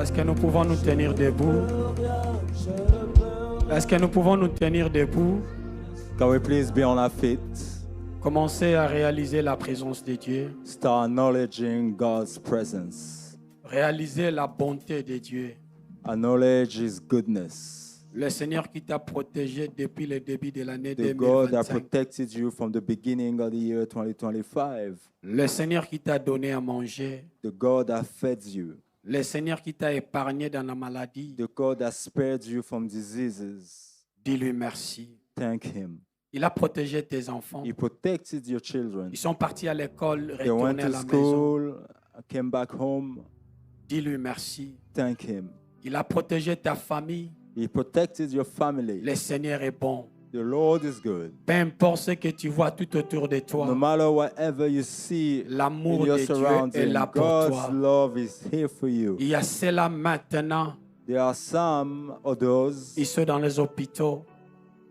Est-ce que nous pouvons nous tenir debout? Est-ce que nous pouvons nous tenir debout? Can we please be on our feet? Commencez à réaliser la présence de Dieu. Start acknowledging God's presence. Réaliser la bonté de Dieu. Acknowledge His goodness. Le Seigneur qui t'a protégé depuis le début de l'année The God that 2025. protected you from the beginning of the year 2025. Le Seigneur qui t'a donné à manger. The God that fed you. Le Seigneur qui t'a épargné dans la maladie. The God that spared you from diseases. Dis-lui merci. Thank Him. Il a protégé tes enfants. He protected your children. Ils sont partis à l'école, They went retournés à to la maison. school, came back home. Dis-lui merci. Thank Him. Il a protégé ta famille. He protected your family. Le Seigneur est bon. The Lord is good. Peu importe ce que tu vois tout autour de No toi, matter whatever you see l'amour in your de Dieu est surroundings, là pour God's toi. love is here for you. Il y a ceux-là maintenant, There are some of those ils sont dans les hôpitaux.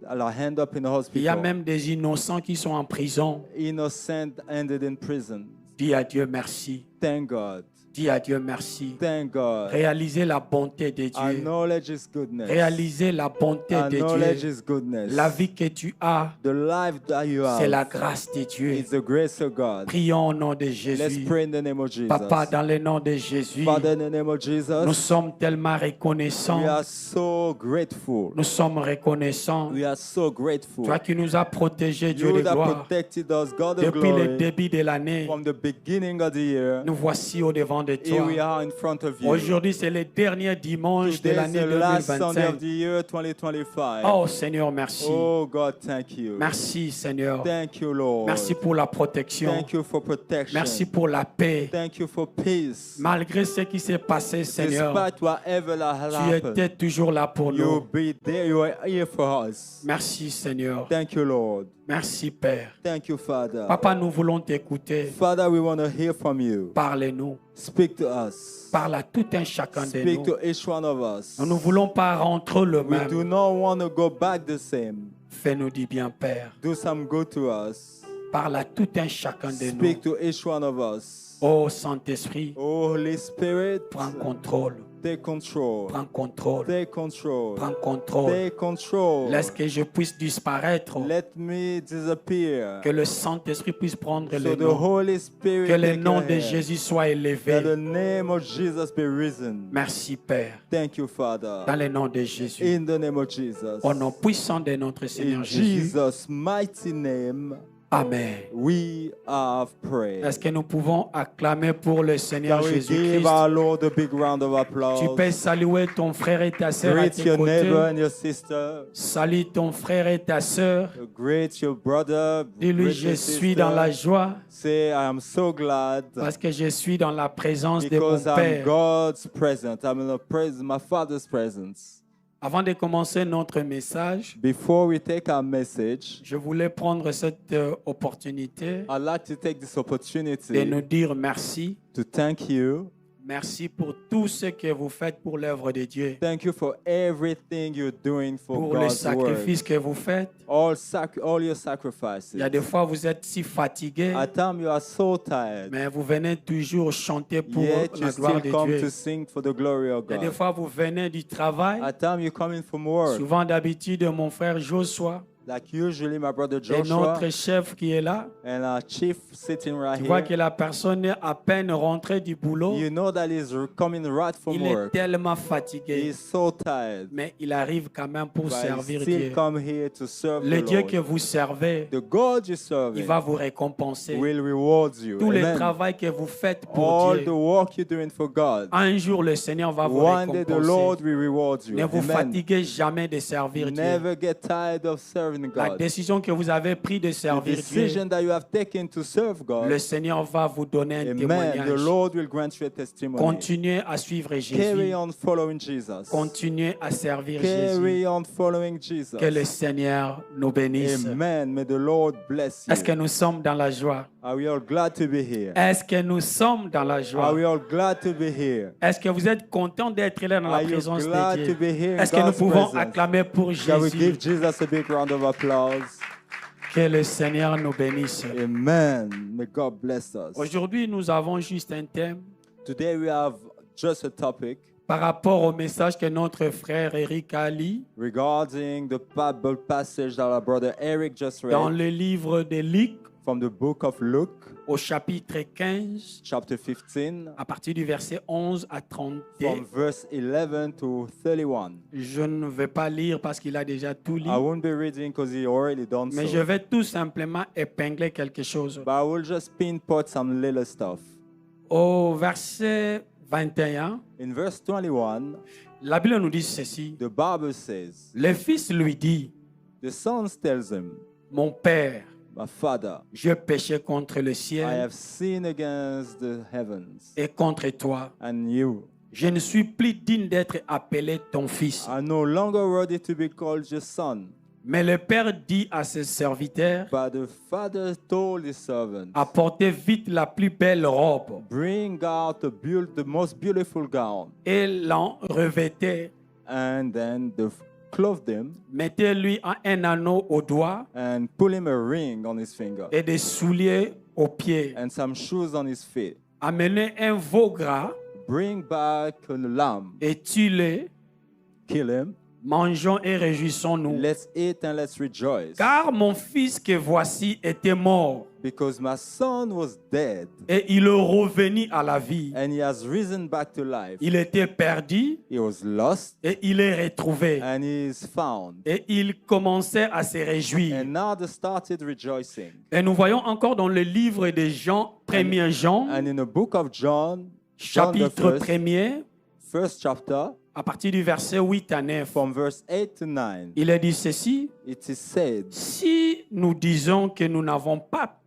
that are hand up in the Il y a hospital. même des innocents qui sont en prison. Innocent ended in prison. Dis à Dieu merci. Thank God. Dis à Dieu merci. Thank God. Réalisez la bonté de Dieu. Acknowledge His goodness. Réalisez la bonté de Acknowledge Dieu. His goodness. La vie que tu as, The life that you c'est la have. grâce de Dieu. It's the grace of God. Prions au nom de Let's Jésus. pray in the name of Jesus. Papa, dans le nom de Jésus, Father, in the name of nous Jesus, sommes tellement we reconnaissants. are so grateful. Nous sommes reconnaissants. We are so grateful. Toi qui nous as protégés, Dieu You de that gloire, protected us, God of depuis le glory, début de l'année. from the beginning of the year. Nous voici au devant de Here we toi. are in front of you. Aujourd'hui, c'est le dernier dimanche de Today is l'année the last Sunday 2025. of the year 2025. Oh Seigneur, merci. Oh God, thank you. Merci Seigneur. Thank you, Lord. Merci pour la protection. Thank you for protection. Merci pour la paix. Thank you for peace. Malgré ce qui s'est passé, Seigneur, Despite whatever that has tu happened, étais toujours là pour you'll nous. be there. You are here for us. Merci Seigneur. Thank you, Lord. Merci Père. Thank you, Father. Papa, nous voulons t'écouter. Father, we want to hear from you. Parle-nous. Speak to us. Parle à tout un chacun de Speak nous. to each one of us. Nous ne voulons pas rentrer le We do même. not want to go back the same. Fais-nous du bien, Père. Do some good to us. Parle à tout un chacun de nous. Speak to each one of us. Oh Saint-Esprit, Oh, Holy Spirit, prends contrôle. take control. Prends contrôle. Take control. Prends contrôle. Take control. Laisse que je puisse disparaître. Let me disappear. Que le Saint-Esprit puisse prendre So le the nom. Holy Spirit Que le take nom your de hand. Jésus soit That élevé. the name of Jesus be risen. Merci Père. Thank you, Father. Dans le nom de Jésus. In the name of Jesus. Au nom puissant de notre Seigneur In Jésus. Jesus' mighty name, Amen. we have prayed. Est-ce que nous pouvons acclamer pour le Seigneur Can we give Jésus-Christ? our Lord a big round of Tu applause? peux saluer ton frère et ta sœur à Greet tes your neighbor côtés. and your sister. Salue ton frère et ta sœur. Greet your brother. Dis-lui, Greet je your suis dans la sister. joie Say, I am so glad parce que je suis dans la présence de mon because I'm Père. God's presence. I'm in the presence, my Father's presence. Avant de commencer notre message, Before we take our message, je voulais prendre cette opportunité I'd like to take this de opportunity nous dire merci. to thank you. Merci pour tout ce que vous faites pour l'œuvre de Dieu, Thank you for everything you're doing for pour les God's work. sacrifices que vous faites. All your sacrifices. Il y a des fois, vous êtes si fatigué, At times you are so tired, mais vous venez toujours chanter pour yet you la gloire still de come Dieu. to sing for the glory of Il y a des God. fois, vous venez du travail. At times you come in from work, Souvent, d'habitude, mon frère Joshua like usually my brother et Joshua notre chef qui est là, and our chief sitting right tu vois here. que la personne est à peine rentrée du boulot. You know that he's coming right from Il est work. tellement fatigué, He's so tired, mais il arrive quand même pour but he servir still Dieu. come here to serve Le the Dieu Lord. que vous servez, The God you serve il va vous récompenser. will reward you. Tout le Amen. travail que vous faites pour All Dieu, the work you're doing for God. un jour le Seigneur va vous One day the Lord récompenser. will reward you. Ne vous Amen. fatiguez jamais de servir Dieu. Never get tired of serving La God. décision que vous avez prise de The servir Dieu, decision that you have taken to serve God. le Seigneur va vous donner un Amen. The témoignage. Lord will grant you a testimony. Continuez à suivre Carry Jésus. on following Jesus. Continuez à servir Jésus. Carry on following Jesus. Que le Seigneur nous bénisse. Amen. May the Lord bless you. Est-ce que nous sommes dans la joie? Are we all glad to be here? Est-ce que nous sommes dans la Are joie? we all glad to be here? Est-ce que vous êtes content d'être là dans la Are you présence glad de to Dieu? be here in Est-ce que nous God's pouvons presence? acclamer pour Shall we Jésus? give Jesus a big round of applause? Que le Seigneur nous bénisse. Amen. May God bless us. Aujourd'hui, nous avons juste un thème. Today we have just a topic. par rapport au message que notre frère Eric a lu regarding the Bible passage that our brother Eric just dans read le livre de Luc from the book of Luke, au chapitre 15, chapter 15, à partir du verset 11 à 32. from verse 11 to 31. Je ne vais pas lire parce qu'il a déjà tout lu, I won't be reading because he already done mais je so. vais tout simplement épingler quelque chose. But I will just pinpoint some little stuff. Au verset 21, In verse 21, la Bible nous dit ceci. the Bible says, Le fils lui dit, the son tells him, mon père, my father, je péchais contre le I ciel have sinned against the heavens et contre toi. and you. Je ne suis plus digne d'être appelé ton fils. I'm no longer worthy to be called your son. Mais le père dit à ses serviteurs, But the father told his servant, apportez vite la plus belle robe bring out the most beautiful gown, et l'en revêtez. and then clothed him Mettez-lui un anneau au doigt and put him a ring on his finger et des souliers aux pieds. and some shoes on his feet. Amenez un veau gras Bring back a lamb, et tue-le. kill him. Mangeons et réjouissons-nous. Let's eat and let's rejoice. Car mon fils que voici était mort Because my son was dead et il est revenu à la vie. and he has risen back to life. Il était perdu He was lost et il est retrouvé. and he is found. Et il commençait à se réjouir. And now they started rejoicing. Et nous voyons encore dans le livre de Jean, 1er Jean, And in the book of John the chapitre 1er, first chapter, à partir du verset 8 à 9, from verse 8 to 9, il est dit ceci. it is said, Si nous disons que nous n'avons pas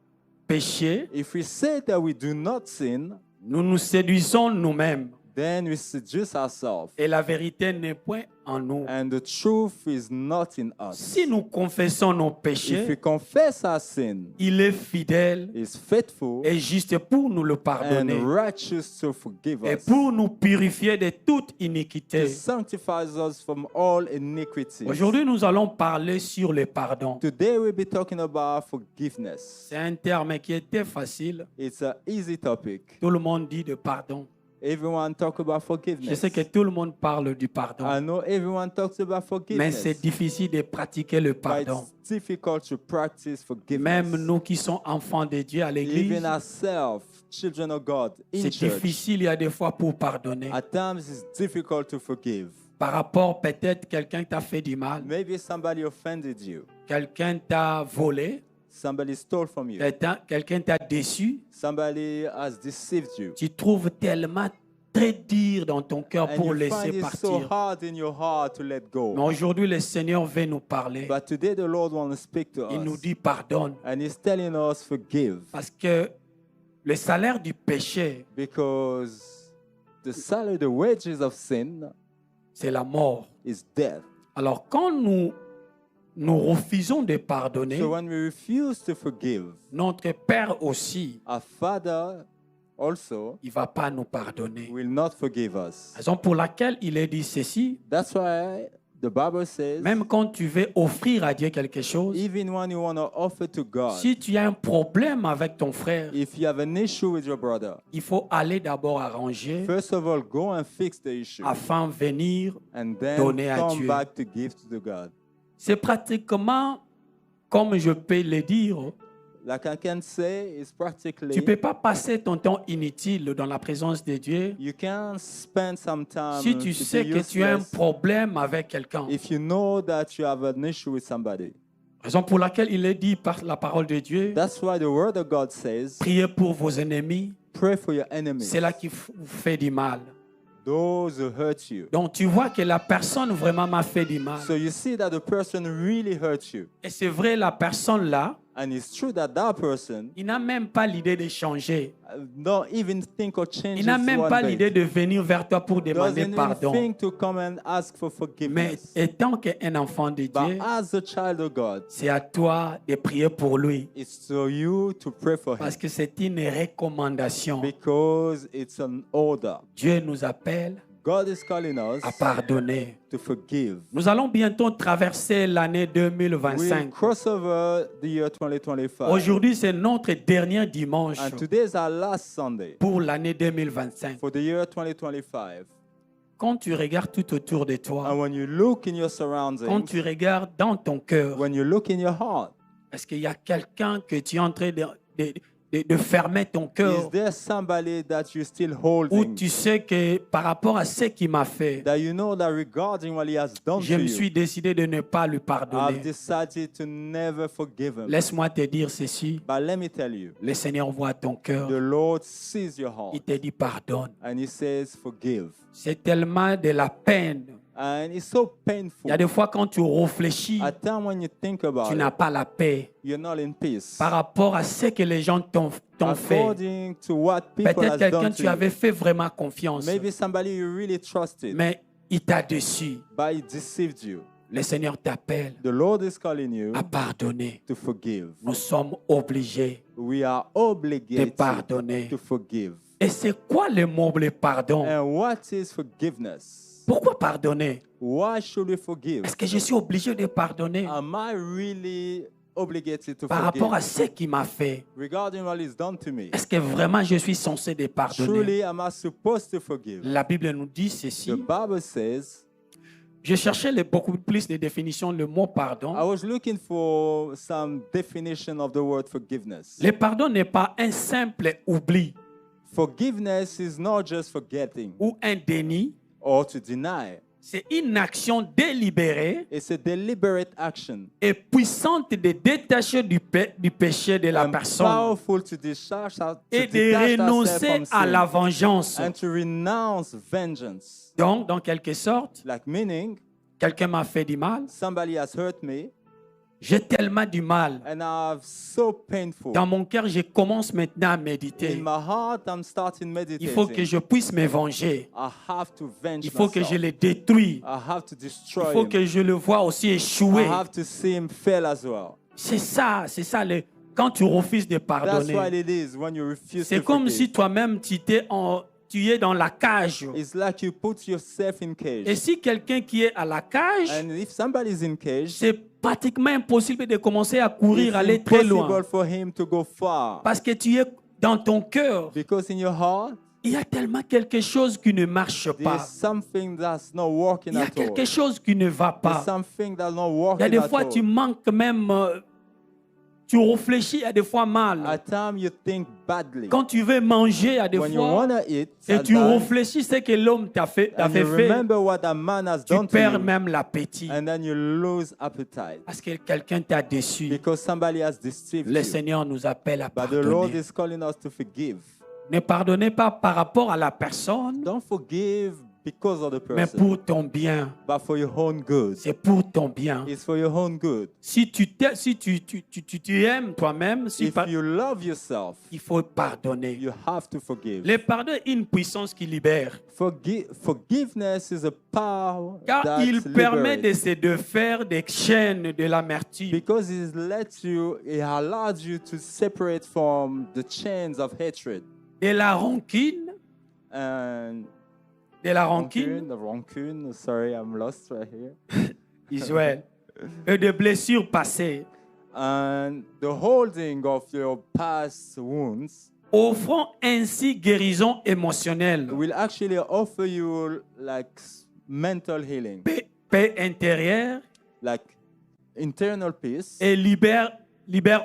péché, if we say that we do not sin, nous nous séduisons nous-mêmes. then we seduce ourselves, Et la vérité n'est point en nous. and the truth is not in us. Si nous confessons nos If we péchés, confess our sin, il est fidèle he is faithful et juste pour nous le and pardonner righteous to forgive et us, pour nous purifier de toute to iniquité. sanctify us from all iniquities. Aujourd'hui, nous allons parler sur le pardon. Today we'll be talking about forgiveness. C'est un terme qui était facile. It's an easy topic. Tout le monde dit de pardon. Everyone talk about Je forgiveness. sais que tout le monde parle du pardon, I know everyone talks about mais forgiveness. c'est difficile de pratiquer le But pardon. it's difficult to practice forgiveness. Même nous qui sommes enfants de Dieu à l'église, Even ourselves, children of God, in c'est church, difficile il y a des fois pour pardonner. at times it's difficult to forgive. Par rapport peut-être quelqu'un t'a fait du mal, Maybe somebody offended you. quelqu'un t'a volé, Somebody stole from you. quelqu'un t'a déçu. Somebody has deceived you. Tu trouves tellement très dur dans ton cœur And pour you laisser find it so partir. hard in your heart to let Mais go. aujourd'hui, le Seigneur veut nous parler. But today the Lord wants to speak to Il nous us. dit pardonne. And He's telling us forgive. Parce que le salaire du péché, Because the salary, the wages of sin c'est la mort. is death. Alors quand nous refusons de pardonner, So when we refuse to forgive, notre Père aussi, our Father also il ne va pas nous pardonner. will not forgive us. Raison pour laquelle il est dit ceci, That's why the Bible says, même quand tu veux offrir à Dieu quelque chose, even when you want to offer to God, si tu as un problème avec ton frère, if you have an issue with your brother, il faut aller d'abord arranger first of all, go and fix the issue, afin de venir. and then donner à come Dieu. back to give to the God. C'est pratiquement, comme je peux le dire, Like I can say, it's practically, tu ne peux pas passer ton temps inutile dans la présence de Dieu you can spend some time si tu to sais be que tu as un useless problème avec quelqu'un. if you know that you have an issue with somebody. Raison pour laquelle il est dit par la parole de Dieu, That's why the word of God says, priez pour vos ennemis, pray for your enemies, c'est là qui vous fait du mal. those who hurt you. Donc tu vois que la personne vraiment m'a fait du mal. So you see that the person really hurt you. Et c'est vrai, la personne là, And it's true that that person il n'a même pas l'idée de changer. don't even think of changing Il n'a même one pas bit. l'idée de venir vers toi pour demander Doesn't even pardon. think to come and ask for Mais forgiveness. étant qu'un enfant de But Dieu, as a child of God, c'est à toi de prier pour lui. it's to you to pray for him Parce que c'est une recommandation. because it's an order. Dieu nous appelle God is calling us à pardonner. to forgive. Nous allons bientôt traverser l'année We 2025. cross over the year 2025. Aujourd'hui, c'est notre dernier dimanche And today is our last Sunday pour l'année 2025. for the year 2025. Quand tu regardes tout autour de And toi, when you look in your quand surroundings, tu regardes dans ton cœur, when you look in your heart, est-ce qu'il y a quelqu'un que tu es en train de fermer ton cœur, is there somebody that you're still où holding? tu sais que par rapport à ce qu'il m'a fait, That you know that regarding what he has done je to me you, suis décidé de ne pas lui I've pardonner. decided to never forgive him. Laisse-moi te dire ceci. But let me tell you, Le Seigneur voit ton cœur. the Lord sees your heart Il te dit pardonne. and he says forgive. C'est tellement de la peine. And it's so Il painful. y a des fois quand tu réfléchis, At time when you think about tu n'as it, pas la paix you're not in peace. par rapport à ce que les gens t'ont fait. According to what people Peut-être has quelqu'un done tu to avais you. fait vraiment confiance, Maybe somebody you really trusted, mais il t'a déçu. but he deceived you. Le Seigneur t'appelle The Lord is calling you à pardonner. to forgive. Nous sommes obligés We are de obligated pardonner. to forgive. Et c'est quoi le mot le pardon? And what is forgiveness? Pourquoi pardonner? Why should we forgive? Est-ce que je suis obligé de pardonner Am I really obligated to par rapport à forgive ce qu'il m'a fait? regarding what is done to me? Est-ce que vraiment je suis censé de pardonner? Truly, am I supposed to forgive? La Bible nous dit ceci. The Bible says, Je cherchais beaucoup plus de définitions le mot pardon. I was looking for some definition of the word forgiveness. Le pardon n'est pas un simple oubli Forgiveness is not just forgetting ou un déni. or to deny. C'est une action délibérée It's a deliberate action et puissante de détacher du péché de la and personne powerful to discharge to et de detach ourselves renoncer from à la sin vengeance. and to renounce vengeance. Donc, dans quelque sorte, Like meaning, quelqu'un m'a fait du mal, somebody has hurt me j'ai tellement du mal. and I've so painful. Dans mon cœur, je commence maintenant à In méditer. my heart, I'm starting Il faut que meditating. je puisse me venger. I have to venge Il faut que je myself. le détruise. I have to Il destroy faut him. que je le vois aussi échouer. I have to see him fail as well. C'est ça. Quand tu refuses de That's pardonner, what it is when you refuse c'est to comme forgive. si toi-même tu es dans la cage. It's like you put yourself in cage. Et si quelqu'un qui est à la cage, And if somebody is in cage, c'est pratiquement impossible de commencer à courir, it's aller très impossible loin. for him to go far. Parce que tu es dans ton cœur. Because in your heart, Il y a tellement quelque chose qui ne marche there's pas. something that's not working Il y a at all. quelque chose qui ne va There's pas. something that's not Il y a working des at fois, all. tu manques même, tu réfléchis, il y a des fois mal. At times you think badly. Quand tu veux manger, il y a des When you fois, want to eat, et tu sometimes, réfléchis ce que l'homme t'a fait and you fait, remember what that man has tu done to perds you, même l'appétit. and then you lose appetite Parce que quelqu'un t'a déçu. because somebody has deceived Le you. Seigneur nous appelle à But the Lord pardonner. is calling us to forgive. Ne pardonnez pas par rapport à la personne, Don't forgive because of the mais person, pour ton bien. but for your own good. C'est pour ton bien. It's for your own good. Si tu aimes toi-même, If you love yourself, il faut pardonner. you have to forgive. Le pardon est une puissance qui libère, Forgiveness is a power car that il permet liberates. de se défaire des chaînes de l'amertume, Because it allows you to separate from the chains of hatred de la rancune, and de la rancune, the rancune. Sorry, I'm lost right here. Israël, et de blessures passées, And the holding of your past wounds offrant ainsi guérison émotionnelle, will actually offer you like mental healing, paix intérieure like internal peace, et libère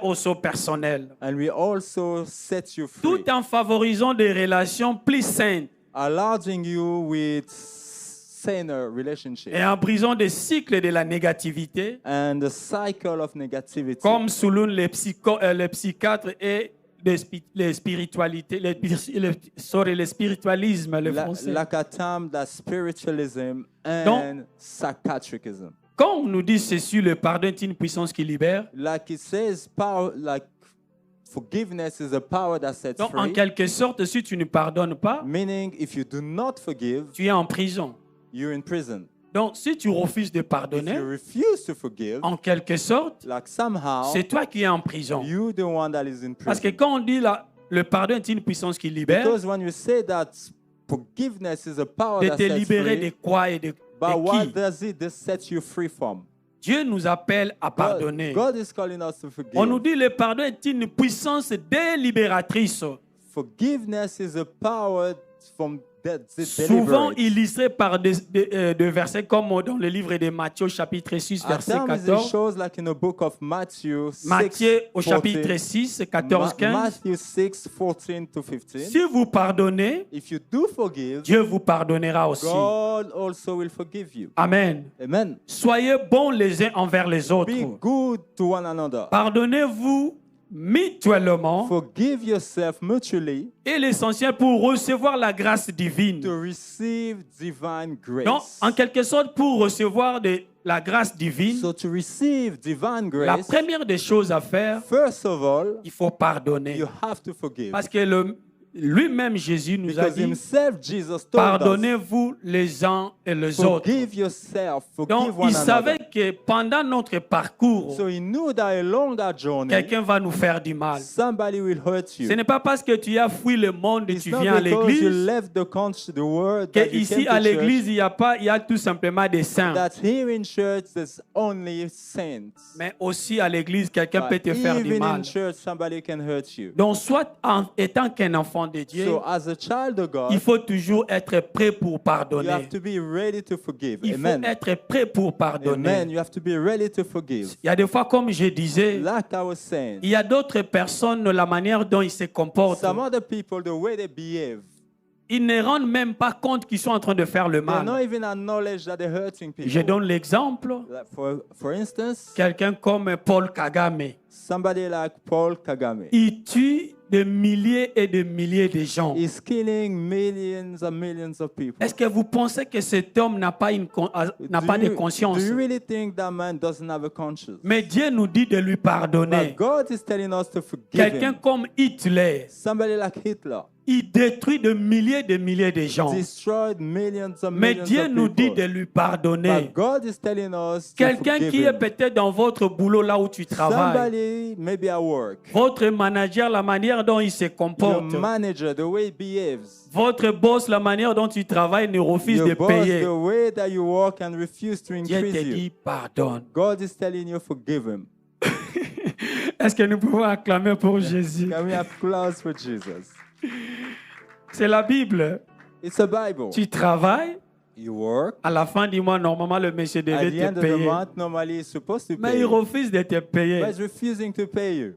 aussi personnel, and we also set you free, tout en favorisant des relations plus saines allowing you with saner relationship et en brisant des cycles de la négativité, and the cycle of negativity. comme soulignent les psychiatres et les spiritualités, le spiritualisme, le français. Like a term that spiritualism and Donc- psychiatricism. Quand on nous dit ceci, le pardon est une puissance qui libère. Like it says, power, like forgiveness is a power that sets Donc, en free. quelque sorte, si tu ne pardonnes pas, Meaning, if you do not forgive, tu es en prison. you're in prison. Donc, si tu refuses de If pardonner, you refuse to forgive, en quelque sorte, like somehow, c'est toi qui es en prison. you're the one that is in Parce que prison. quand on dit le pardon est une puissance qui libère, Because when you say that forgiveness is a power de that te sets libérer de free, quoi et de but what qui? does it set you free from? Dieu nous appelle à pardonner. God is calling us to On nous forgive. dit le pardon est une puissance délibératrice. Forgiveness is a power souvent deliberate. illustré par des versets comme dans le livre de Matthieu chapitre 6 At verset times it 14. shows like in the book of Matthew 6, Matthieu au 14, chapitre 6, 14, 15. Matthew 6, 14 to 15. Si vous pardonnez, If you do forgive, Dieu vous pardonnera aussi. God also will forgive you. Amen. Amen. Soyez bons les uns envers les autres. Be good to one another. Pardonnez-vous mutuellement. Forgive yourself mutually Et l'essentiel pour recevoir la grâce divine. to receive divine grace. Donc, en quelque sorte, pour recevoir la grâce divine, So to receive divine la grace, première des choses à faire, first of all, il faut pardonner. you have to forgive. Parce que lui-même, Jésus nous a Because dit, himself, Jesus told us, pardonnez-vous les uns et les autres. forgive yourself, Donc, forgive one il savait another. que pendant notre parcours, So he knew that along that journey, quelqu'un va nous faire du mal. somebody will hurt Ce you. n'est pas parce que tu as fui le monde et It's tu not viens à because you l'église left the country, the world, that you qu'ici came to à church, l'église, il y a tout simplement des saints. that here in church there's only saints. Mais aussi à l'église, quelqu'un peut But te faire du even mal. in church, somebody can hurt you. Donc, soit en étant qu'un enfant de Dieu, So as a child of God, il faut toujours être prêt pour you pardonner. have to be ready to forgive. Il faut Amen. être prêt pour pardonner. Amen. You have to be ready to forgive. Il y a des fois, comme je disais, Like I was saying, il y a d'autres personnes, la manière dont ils se comportent, some other people, the way they behave, ils ne rendent même pas compte qu'ils sont en train de faire le they don't mal. even acknowledge that they're hurting people. Je donne l'exemple, Like for instance, quelqu'un comme Paul Kagame, somebody like Paul Kagame. il tue de milliers et de milliers de gens. He's killing millions and millions of people. Est-ce que vous pensez que cet homme n'a pas de conscience? Do you really think that man doesn't have a conscience? Mais Dieu nous dit de lui pardonner. But God is telling us to forgive Quelqu'un him. comme Hitler, Somebody like Hitler il détruit de milliers de gens. destroyed millions and Mais millions Dieu of nous dit people. de lui pardonner. But God is telling us to Quelqu'un forgive qui est him. peut-être dans votre boulot là où tu travailles. Somebody maybe at work, Votre manager, la manière dont il se your comporte. manager, the way he behaves, Votre boss, la manière dont tu travailles, ne refuse de your boss, payer. the way that you work and refuse to Dieu increase te you. dit pardonne. God is telling you forgive him. Est-ce que nous pouvons acclamer pour Jésus? Can we have applause for Jesus? C'est la Bible. It's a Bible. Tu travailles, You work. à la fin du mois, normalement, le monsieur At devait the te end of the payer. month, normally he's supposed to Mais pay il you, refuse de te payer. but he's refusing to pay you.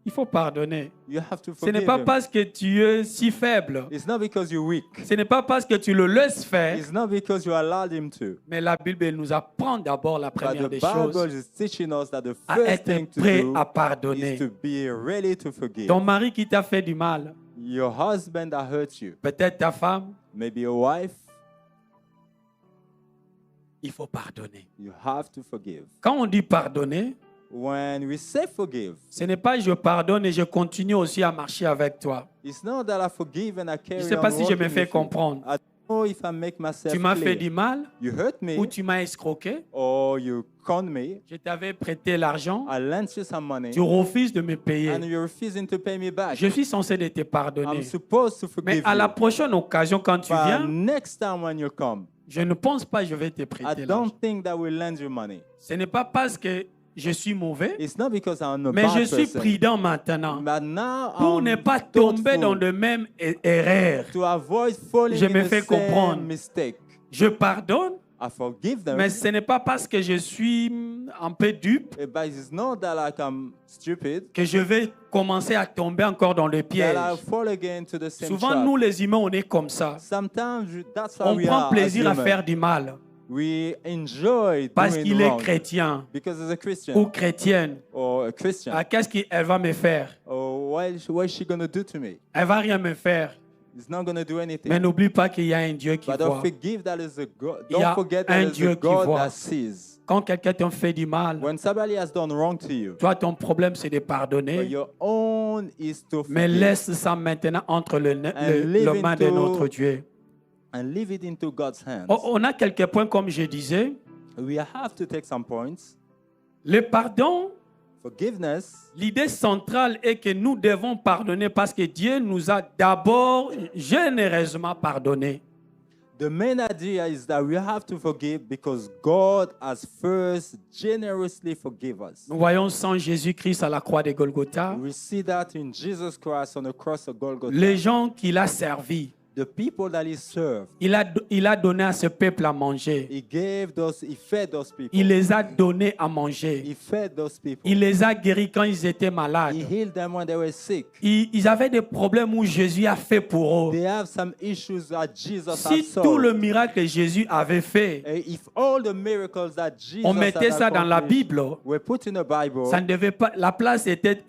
Il faut pardonner. You have to Ce n'est forgive pas him. parce que tu es si faible. It's not because you're weak. Ce n'est pas parce que tu le laisses faire. It's not because you allowed him to. Mais la Bible elle nous apprend d'abord la But première the des Bible choses, is teaching us that the à first thing être to prêt do à is pardonner. to be ready to forgive. Ton mari qui t'a fait du mal, Your husband that hurt you, peut-être ta femme, maybe your wife, il faut pardonner. you have to forgive. Quand on dit pardonner, When we say forgive, ce n'est pas je pardonne et je continue aussi à marcher avec toi. it's not that I forgive and I Je carry ne sais on pas si je me walking fais with you. comprendre. I don't know if I make myself Tu m'as fait clear. du mal You hurt me ou tu m'as escroqué. or you con me. Je t'avais prêté l'argent. I lent you some money Tu refuses de me payer. and you're refusing to pay me back. Je suis censé de te I'm pardonner. supposed to Mais forgive à la you. prochaine occasion, quand tu But viens, next time when you come, je ne pense pas que je vais te I prêter l'argent. don't think that we'll lend you money. Ce n'est pas parce que je suis mauvais, It's not because I'm a mais bad je suis person. prudent maintenant. But now Pour I'm ne pas tomber thoughtful dans de mêmes erreurs. to avoid falling Je in me the fais same comprendre. mistake. Je pardonne, I forgive them, mais ce n'est pas parce que je suis un peu dupe but it's not that like I'm stupid que je vais commencer à tomber encore dans le that piège. I fall again to the same Souvent, trap. nous les humains, on est comme ça. Sometimes that's how On we prend are plaisir as à humans. faire du mal We enjoy parce doing qu'il est wrong chrétien because as a Christian ou chrétienne. or a Christian. Ah, qu'est-ce qu'elle va me faire? Oh, what is she gonna do to me? Elle va rien me faire. It's not gonna do anything. Mais n'oublie pas qu'il y a un Dieu qui But don't voit. forgive that is a God. Il y a Don't forget un that is Dieu a qui God voit. that sees. Quand quelqu'un te fait du mal, When somebody has done wrong to you, toi, ton problème, c'est de but pardonner. your own is to Mais forgive laisse ça maintenant entre les live mains de into- notre Dieu. and leave it into God's hands. On a quelques points, comme je disais. We have to take some points. Le pardon, Forgiveness, l'idée centrale est que nous devons pardonner parce que Dieu nous a d'abord généreusement pardonné. the main idea is that we have to forgive because God has first generously forgive us. Nous voyons sans Jésus-Christ à la croix de Golgotha, We see that in Jesus Christ on the cross of Golgotha. les gens qu'il a servis, the people that he served, il a donné à ce peuple à manger. he fed those people. Il les a donnés à manger. He fed those people. Il les a guéris quand ils étaient malades. He healed them when they were sick. Ils avaient des problèmes où Jésus a fait pour eux. They have some issues that Jesus Si has solved. tout le miracle que Jésus avait fait, If all the miracles that Jesus on mettait had ça dans la accomplished Bible, were put in the Bible, ça ne devait pas, la place était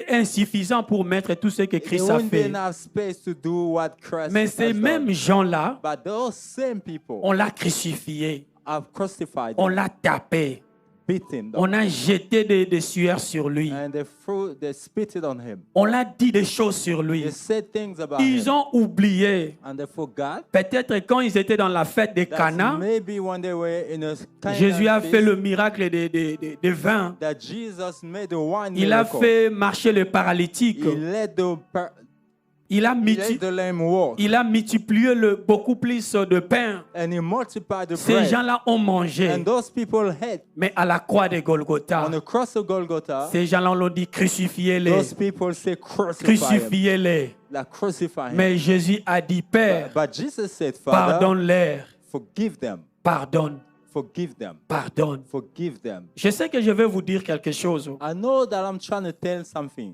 insuffisante pour mettre tout ce que there Christ a wouldn't be fait. enough space to do what Christ Mais has ces done. mêmes gens-là, But those same people on l'a crucifié, have crucified on him, l'a tapé, beaten them, on a jeté des sueurs sur lui, and they spitted on him. on l'a dit des choses sur lui. They said things about Ils him, ont oublié, and they forgot peut-être quand ils étaient dans la fête de that Cana, maybe when they were in a Jésus a Canaan fait feast, le miracle de vin. that Jesus made the one Il a miracle. fait marcher le paralytique. He let Il a, the lame walk, il a multiplié beaucoup plus de pain. and he multiplied the Ces bread. gens-là ont mangé. And those people had Mais à la croix de Golgotha, on the cross of Golgotha. ces gens-là l'ont dit crucifiez-les. Those people say crucify him. Crucifiez-les. Like crucify him. Mais Jésus a dit, Père, But Jesus said, Father, pardonne-leur. forgive them. Pardonne. Forgive them. Pardonne. Forgive them. Je sais que je vais vous dire quelque chose. I know that I'm trying to tell something.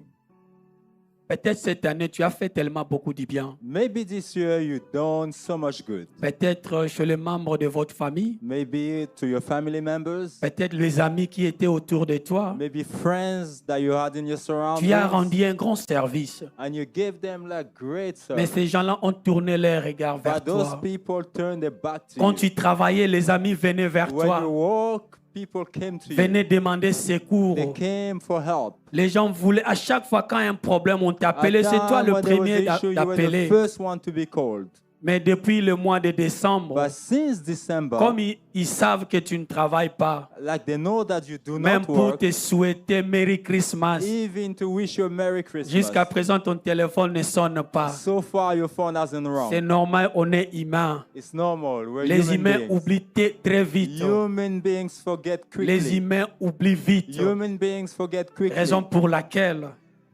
Peut-être cette année, tu as fait tellement beaucoup de bien. Maybe this year you done so much good. Peut-être chez les membres de votre famille. Maybe to your family members. Peut-être les amis qui étaient autour de toi. Maybe friends that you had in your surroundings. Tu as rendu un grand service. And you gave them like great Mais service. ces gens-là ont tourné leur regard vers But those toi. people turned their back to Quand you. tu travaillais, les amis venaient vers When you toi. walk, people came to you. Venaient demander secours. They came for help. Les gens voulaient, à chaque fois quand il y a un problème, on t'appelait. At C'est toi time le when there was premier an issue, you were the d'appeler. first one to be called. Mais depuis le mois de décembre, But since December, comme ils savent que tu ne travailles pas, like they know that you do même not pour work, te souhaiter Merry Christmas, even to wish you a Merry Christmas. jusqu'à présent ton téléphone ne sonne pas. So far, your phone hasn't C'est rung. normal, on est humain. It's normal. We're Les human humains beings. oublient très vite. Human beings forget Les quickly. humains oublient vite. Human beings forget quickly. Raison pour laquelle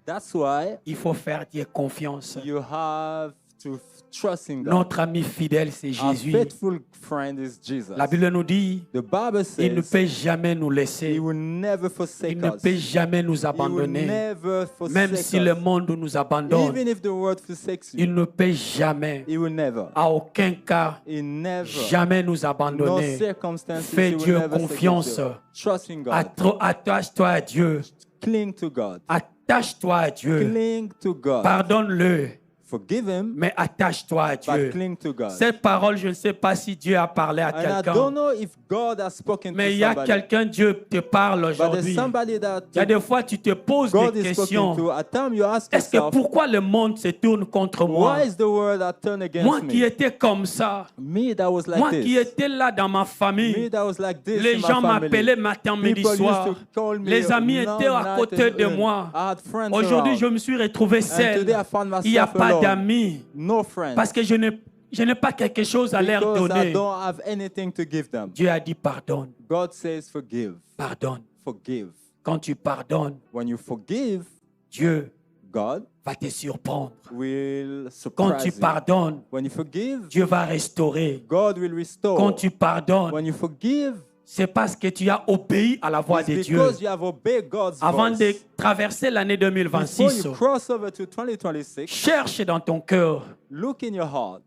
That's why il faut faire Dieu confiance. you have to trust in God. Notre ami fidèle, c'est Our Jésus. faithful friend is Jesus. La Bible nous dit, The Bible il ne says peut jamais nous He laisser. will never forsake Il ne us. peut jamais nous He will abandonner. never forsake Même si le us. monde nous abandonne, Even if the world forsakes you, il ne peut jamais, He will never. à aucun cas, He never. jamais nous No abandonner. circumstances. Fais He will Dieu never forsake confiance. you. Trust in God. Attache-toi à Dieu. Cling to God. Attache-toi à Dieu. Cling to God. Pardonne-le, Forgive Him, mais attache-toi à but Dieu. cling to God. Cette parole, je ne sais pas si Dieu a parlé à And I quelqu'un, don't know if God has spoken mais to il y a somebody, quelqu'un, Dieu te parle but there's aujourd'hui. somebody that Il y a des fois, tu te poses God des is spoken questions. to. At time you ask Est-ce que yourself, pourquoi le monde se tourne contre moi? why is the world that turned against Moi qui me? étais comme ça, Me that was like moi this. qui étais là dans ma Me famille, that was like this les in gens my family. m'appelaient matin, midi, People soir. used to call me Les amis long étaient à night côté de and moi. I had friends Aujourd'hui, around. je me suis retrouvé And seul. today I found Il n'y a myself pas alone. d'amis No friends. parce que je n'ai pas quelque chose à leur Because I donner. don't have anything to give them. Dieu a dit pardonne, God says forgive. pardonne. Forgive. Quand tu pardonnes, When you forgive, Dieu God va te surprendre. will Quand surprise tu you. pardonnes, When you forgive, Dieu va restaurer. God will restore. Quand tu pardonnes, When you forgive, c'est parce que tu as obéi à la voix it's de Dieu. because you have obeyed God's Avant voice. de traverser l'année Before 2026, you cross over to 2026, cherche dans ton cœur look in your heart.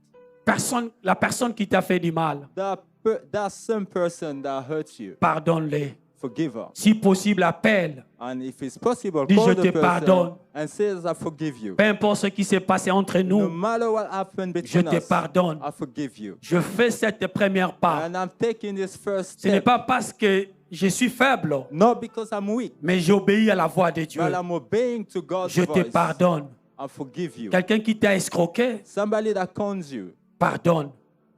la personne qui t'a fait du mal. That some person that hurt you, Pardonne-les. forgive her. Si possible, appelle. And if it's possible, Dis, call je the te person pardonne. and says, I forgive you. Peu importe ce qui s'est passé entre No nous, matter what happened je between te us, pardonne. I forgive you. Je fais cette première part. And I'm taking this first Ce n'est step, pas parce que je suis faible, not because I'm weak, mais j'obéis à la voix de Dieu. but I'm obeying to God's Je te voice. pardonne. I forgive you. Quelqu'un qui t'a escroqué, Somebody that cons you, pardonne.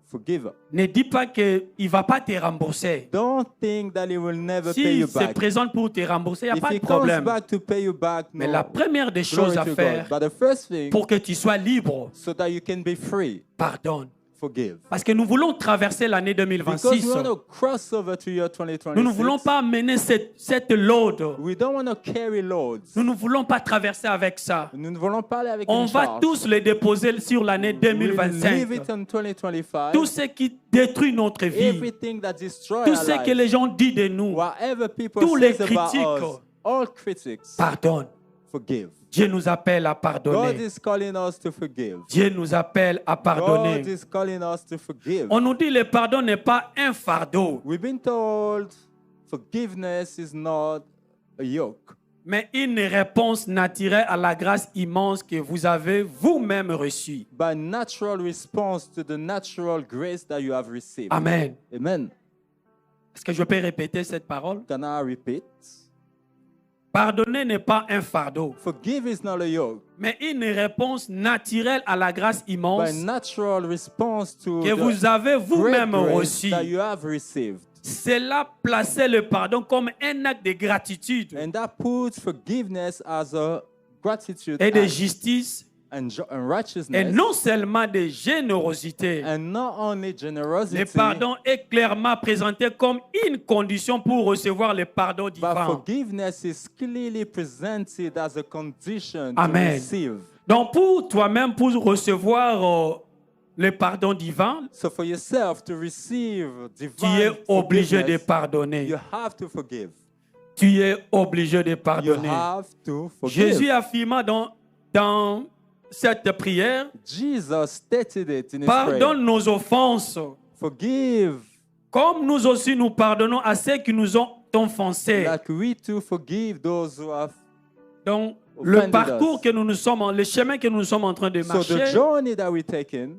forgive her. Ne dis pas qu'il ne va pas te rembourser. Don't think that he will never pay S'il you se back. présente pour te rembourser, il n'y a If pas he de comes problème. back to pay you back, Mais no. la première des Glory choses à to faire God. But the first thing, pour que tu sois libre, so that you can be free, pardonne. forgive. Parce que nous voulons traverser l'année Because 2026. we want to cross over to year Nous ne voulons 2026. pas amener cette load. We don't want to carry loads. Nous ne voulons pas traverser avec ça. Nous ne voulons pas aller avec On une va charge. tous les déposer sur l'année We leave 2025. it in 2025. Tout ce qui détruit notre vie, Everything that destroys tout our ce que lives, les gens disent de nous, whatever people tous les say about critiques, us, all critics, pardonne. forgive. Dieu nous appelle à God pardonner. is calling us to forgive. Dieu nous appelle à God pardonner. is calling us to forgive. On nous dit le pardon n'est pas un fardeau, We've been told forgiveness is not a yoke, mais une réponse naturelle à la grâce immense que vous avez vous-même reçue. but natural response to the natural grace that you have received. Amen. Amen. Est-ce que je peux répéter cette parole? Can I repeat? Pardonner n'est pas un fardeau, Forgive is not a yoke, mais une réponse naturelle à la grâce but immense a natural response to que the vous avez great vous-même grace reçue. that you have received. Cela plaçait le pardon comme un acte de gratitude And that puts forgiveness as a gratitude et de act justice and et righteousness, non seulement de générosité. and not only Le generosity, pardon est clairement présenté comme une condition pour recevoir le pardon but divin. forgiveness is clearly presented as a condition Amen. to receive. Donc pour toi-même, pour recevoir le pardon divin, So for yourself to receive tu divine es obligé de forgiveness, pardonner. you have to forgive. Tu es obligé de You pardonner. have to forgive. Jésus affirma dans cette prière, Jesus stated it in his prayer. pardonne nos offenses, Forgive comme nous aussi nous pardonnons à ceux qui nous ont offensés. like we too forgive those who have. Donc, le offended parcours us. que nous sommes, le chemin que nous sommes en train de So the marcher, journey that we're taking,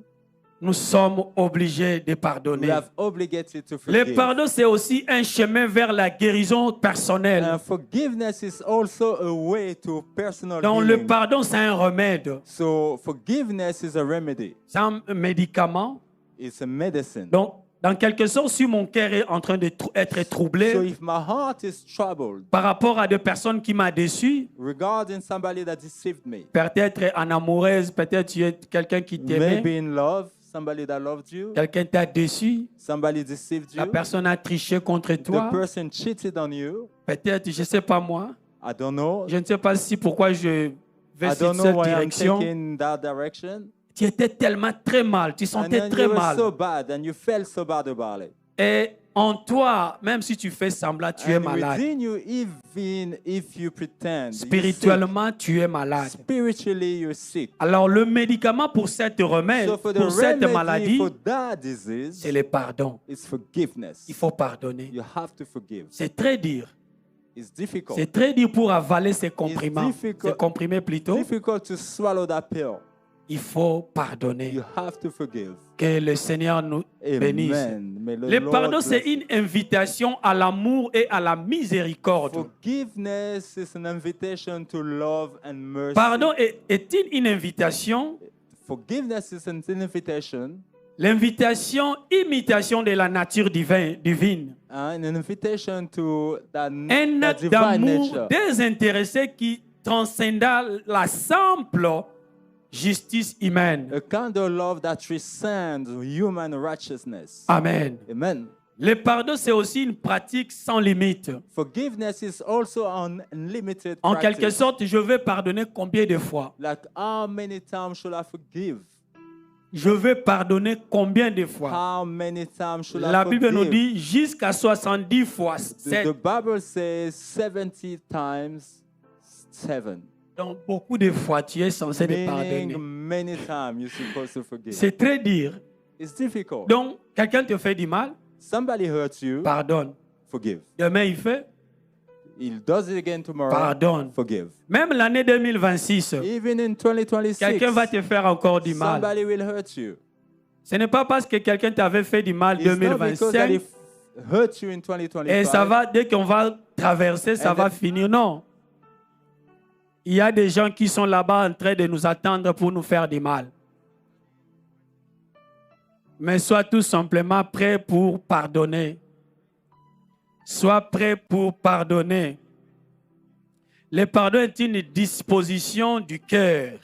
nous sommes obligés de we pardonner. have obligated to Le forgive. pardon, c'est aussi un chemin vers la guérison personnelle. And forgiveness is also a way to personal Donc, le healing. pardon, c'est un remède. So forgiveness is a remedy. C'est un médicament. It's a medicine. Donc, dans quelque sorte, si mon cœur est en train d'être So troublé if my heart is troubled par rapport à des personnes qui m'ont déçu, regarding somebody that deceived me, peut-être en amoureuse, peut-être tu es quelqu'un qui t'aimait, maybe in love, somebody that loved you, quelqu'un t'a déçu, somebody deceived la you, personne a triché contre the toi, person cheated on you, peut-être, je ne sais pas moi, I don't know. je ne sais pas si pourquoi je vais I sur don't know cette why I'm direction. taking that direction. Tu étais tellement très mal, tu And sentais then très you were mal. so bad and you felt so bad about it. Et en toi, même si tu fais semblant, tu es And malade. within you, even if you pretend, you're sick. Spirituellement, tu es malade. Spiritually you're sick. Alors, le médicament pour cette remède, So for the pour cette remedy maladie, for that disease, c'est le pardon. is forgiveness. Il faut pardonner. You have to forgive. C'est très dur. It's difficult. C'est très dur pour avaler ces compriments. difficult. Ces comprimés plutôt. Difficult to swallow that pill. Il faut pardonner. You have to forgive. Que le Seigneur nous bénisse. Amen. May the Le Lord pardon, c'est bless you. une invitation à l'amour et à la miséricorde. Forgiveness is an invitation to love and mercy. Pardon est une invitation, Forgiveness is an invitation, l'invitation, imitation de la nature divine. an invitation to that, Un that acte divine d'amour nature. désintéressé qui transcenda la simple justice humaine. A kind of love that transcends human righteousness. Amen. Amen. Le pardon, c'est aussi une pratique sans limite. Forgiveness is also an unlimited En practice. quelque sorte, je vais pardonner combien de fois? Like how many times should I forgive? Je vais pardonner combien de fois? How many times should La I Bible nous forgive? dit jusqu'à 70 fois. The Bible says 70 times 7. Donc, beaucoup de fois, tu es censé de Meaning pardonner. many times you're supposed to forgive. C'est très dur. It's difficult. Donc, quelqu'un te fait du mal, Somebody hurts you, pardonne. forgive. Demain, il fait, He does it again tomorrow, pardonne. forgive. Même l'année 2026, Even in 2026, quelqu'un va te faire encore du mal. somebody will hurt you. Ce n'est pas parce que quelqu'un t'avait fait du mal en It's not because that 2025 he hurt you in 2025. et ça va, dès qu'on va traverser, ça And va the- finir. Non. Il y a des gens qui sont là-bas en train de nous attendre pour nous faire du mal. Mais sois tout simplement prêt pour pardonner. Sois prêt pour pardonner. Le pardon est une disposition du cœur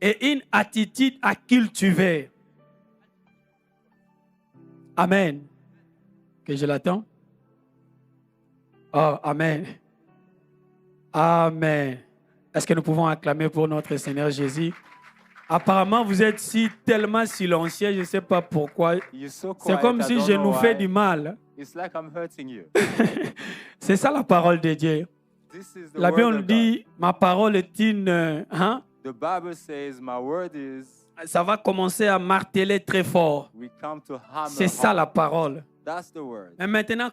et une attitude à cultiver. Amen. Que je l'attends? Oh, amen. Amen. Est-ce que nous pouvons acclamer pour notre Seigneur Jésus? Apparemment, vous êtes si tellement silencieux, je ne sais pas pourquoi. You're so C'est quiet, comme I si don't je know nous fais why. du mal. It's like I'm hurting you. C'est ça la parole de Dieu. This is the La word Bible of nous God. dit, ma parole est une... The Bible says, my word is, ça va commencer à marteler très fort. we come to hammer C'est ça hard. la parole. That's the word. Mais maintenant,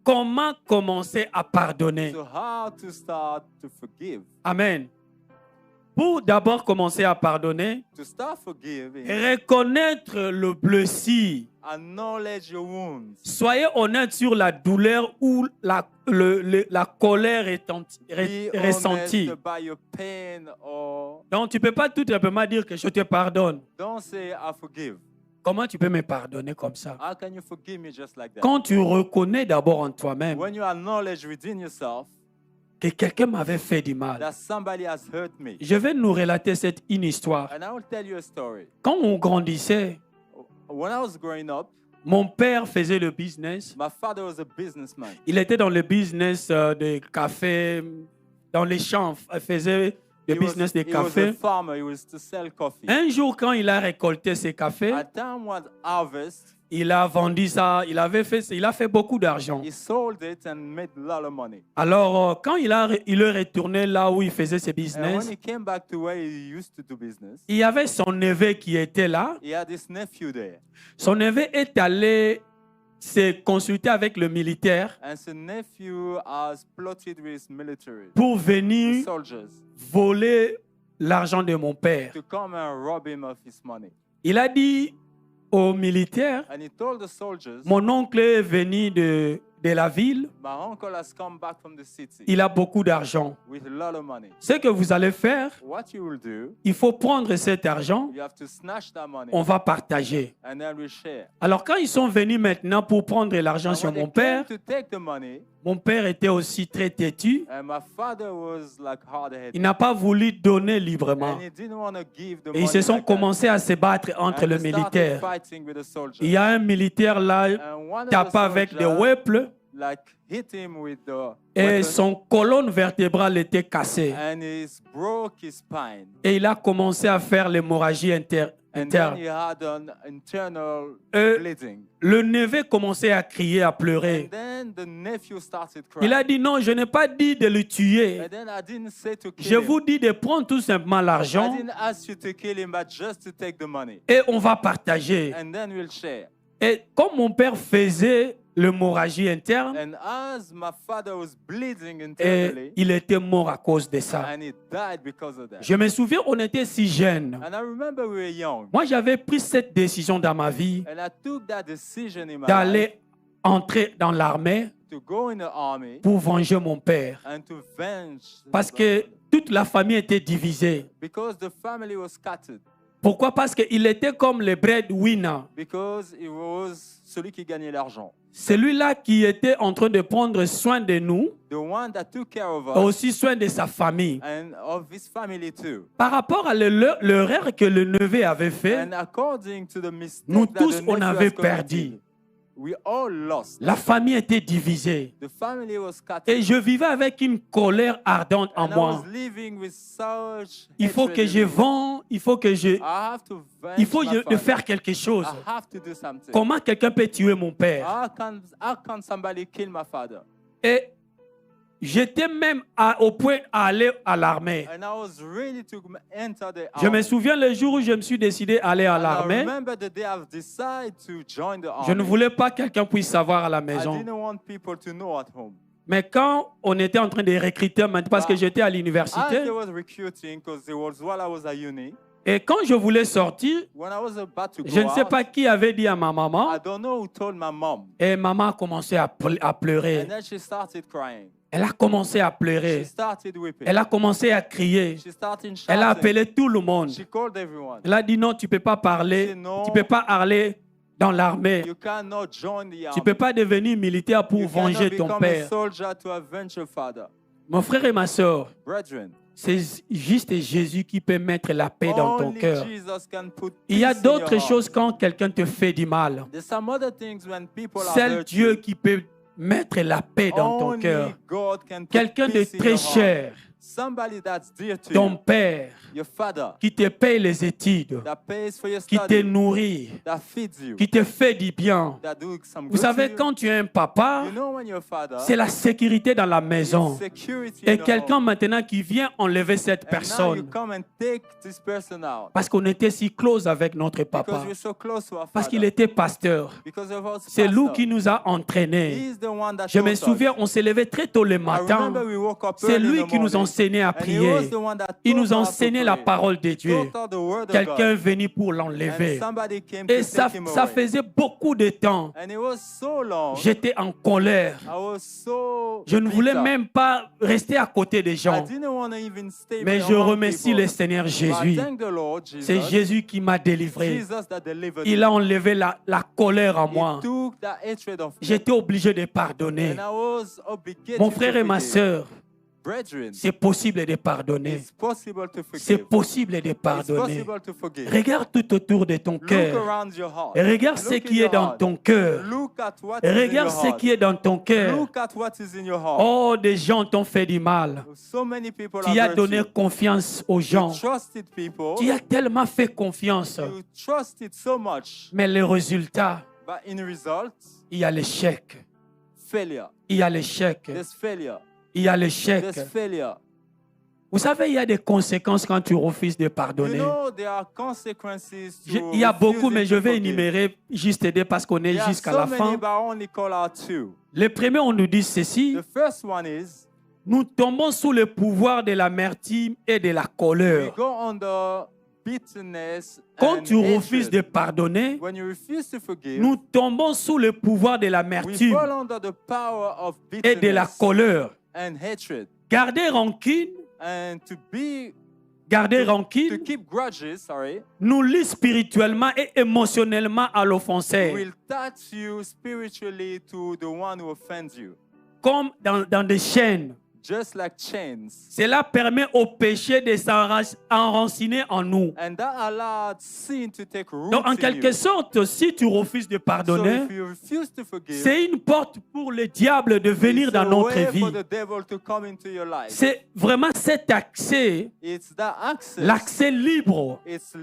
comment commencer à pardonner? So how to start to forgive? Amen. Pour d'abord commencer à pardonner, To start forgiving, reconnaître le blessure. acknowledge your wounds. Soyez honnête sur la douleur ou la colère Be ressentie. honest by your pain, or Donc, tu ne peux pas tout simplement dire que je te pardonne. don't say I forgive. Comment tu peux me pardonner comme ça? How can you forgive me just like that? Quand tu reconnais d'abord en toi-même When you acknowledge within yourself que quelqu'un m'avait fait du mal. that somebody has hurt me. Je vais nous relater une histoire. And I will tell you a story. Quand on grandissait, When I was growing up, mon père faisait le business. my father was a businessman. Il était dans le business de café, dans les champs, il faisait le business de He was a café. farmer. He was to sell coffee. Un jour, quand il a récolté ses cafés, At time was harvest, il a vendu ça, il a fait beaucoup d'argent. he sold it and made a lot of money. Alors, quand il est retourné là où il faisait ses And business, when he came back to where he used to do business, il y avait son neveu qui était là. he had his nephew there. Son neveu est allé se consulter avec le militaire And so nephew has plotted with military, pour the venir soldiers, voler l'argent de mon père. to come and rob him of his money. Il a dit aux militaires, And he told the soldiers, mon oncle est venu de la ville, my uncle has come back from the city il a beaucoup d'argent. with a lot of money. Ce que vous allez faire, What you will do, il faut prendre cet argent, you have to snatch that money on va partager. and then we share. Alors quand ils sont venus maintenant pour prendre l'argent And sur when they mon père, came to take the money, mon père était aussi très têtu. and my father was like hard-headed. Il n'a pas voulu donner librement. And he didn't want to give the Et money ils se sont like that. commencés à se battre entre And le they started militaire. fighting with the soldiers. Il y a un militaire là, And one of the tapé avec des soldiers, weples like hit him with the et weapon, son colonne vertébrale était cassée. and he broke his spine. Et il a commencé à faire l'hémorragie And then interne. he had an internal Euh, bleeding. Le neveu commençait à crier, à pleurer. And then the nephew started Il crying. a dit non, je n'ai pas dit de le tuer. And then I didn't say to kill Je him. vous dis de prendre tout simplement I l'argent didn't ask you to kill him, but just to take the money. et on va partager. And then we'll share. Et comme mon père faisait l'hémorragie interne, And as my father was bleeding et internally, il était mort à cause de ça. and he died because of that. Je me souviens, on était si jeunes. And I remember we were young. Moi, j'avais pris cette décision dans ma vie And I took that decision in my life d'aller entrer dans l'armée to go in the army pour venger mon père. and to venge. Parce que toute la famille était divisée. Because the family was scattered. Pourquoi? Parce qu'il était comme le breadwinner. Because he was celui qui gagnait l'argent. Celui-là qui était en train de prendre soin de nous, The one that took care of et us aussi soin de sa famille. and of his family too. Par rapport à l'erreur que le neveu avait fait, And according to the mistake nous that tous, the on nephew avait has committed, perdu. we all lost. La famille était divisée. The family was scattered. Et je vivais avec une colère ardente en And I moi. was living with such Il faut hatred que in je me. vende, il faut que je... I have to venge Il faut my de father. faire quelque chose. I have to do something. Comment quelqu'un peut tuer mon père? How can somebody kill my father? Et j'étais même au point d'aller à l'armée. And I was ready to enter the Je me army. souviens le jour où je me suis décidé d'aller à And I l'armée. remember the day I've decided to join the army. Je ne voulais pas que quelqu'un puisse savoir à la I maison. didn't want people to know at home. Mais quand on était en train de recruter, parce que j'étais à As l'université, they was recruiting, because it was while I was at uni, et quand je voulais sortir, when I was about to go je ne sais out, pas qui avait dit à ma maman, I don't know who told my mom. et maman a commencé à pleurer. And then she started crying. Elle a commencé à She pleurer. started weeping. Elle a commencé à crier. She started Elle a shouting. appelé tout le monde. She called everyone. Elle a dit non, tu ne peux pas parler. She non. Tu ne peux pas aller dans l'armée. You cannot join the Tu army. ne peux pas devenir militaire pour You venger cannot ton become a père. soldier to avenge your father. Mon frère et ma soeur, Brethren, C'est juste Jésus qui peut mettre la paix dans ton Only cœur. Jesus can put Il y a peace in your d'autres heart. choses quand quelqu'un te fait du mal. There's some other things when people are C'est hurt Dieu you. qui peut mettre la paix dans ton Only cœur. God can put Quelqu'un de peace in très your heart. cher, Somebody that's dear to ton you, père, your father, qui te paye les études, that pays for your qui te study, nourrit, that feeds you, qui te fait du bien. that do some Vous good savez, to you. quand tu es un papa, You know when your father, c'est la sécurité dans la maison. it's security Et in the quelqu'un home. maintenant qui vient enlever cette And now you personne come and take this person out parce qu'on était si close avec notre because papa, you're so close to our parce qu'il father. était pasteur. Because of our C'est lui pastor. qui nous a entraînés. He's the one that Je me taught us. souviens, on s'est levé très tôt le I matin. remember we woke up C'est early in lui the qui nous morning, enseignait à and he prier. was the one that Il taught nous us to enseignait la pray. parole de Dieu. Taught us the word of Quelqu'un est God. venu pour And l'enlever. somebody came Et to ça take him ça away. faisait beaucoup de temps. And it was so long. J'étais en colère. I was so Je ne voulais bitter. même pas rester à côté des I gens. didn't want to even stay Mais je among remercie people. le Seigneur But I Jésus. thank the Lord C'est Jesus. Jésus qui m'a délivré. Jesus that delivered Il me. a enlevé la colère en moi. He took that hatred of me. J'étais obligé de pardonner. And I was obligated Mon to frère et ma forgive. sœur, Brethren, c'est possible de pardonner. it's possible to C'est forgive. possible de It's pardonner. possible to forgive. Regarde tout autour de ton Look cœur. around your heart. Et regarde Look ce in qui your est dans heart. ton cœur. Look at what Et is in regarde your ce heart. qui est dans ton cœur. Look at what is in your heart. Oh, des gens t'ont fait du mal. So many people Tu as have donné hurt you. confiance aux You gens. trusted people. Tu as tellement fait confiance. You trusted so much. Mais le résultat, But in result, il y a l'échec. failure. Il y a l'échec. There's failure. Il y a l'échec. There's failure. Vous savez, il y a des conséquences quand tu refuses de You pardonner. know there are consequences to Il y a beaucoup, refusing mais je to vais forgive. énumérer juste aider parce qu'on est There are jusqu'à so la many, fin. but I only call out two. Le premier, on nous dit ceci. The first one is Nous tombons sous le pouvoir de l'amertume et de la we colère. go under bitterness Quand and tu refuses de hatred. pardonner, When you refuse to forgive, nous tombons sous le pouvoir de we l'amertume fall under the power of et de la bitterness colère. and hatred. Garder rancune, And garder to rancune, keep grudges, nous lie spirituellement et émotionnellement à l'offensé. will touch you spiritually to the one who offends you. Comme dans des chaînes. Just like chains. Cela permet au péché de s'enraciner en nous. And that allowed sin to take root Donc, en in quelque you. sorte, si tu refuses de So pardonner, if you refuse to forgive, c'est une porte pour le diable de venir it's dans a notre way vie. for the devil to come into your life. C'est vraiment cet accès, It's that access. l'accès libre, It's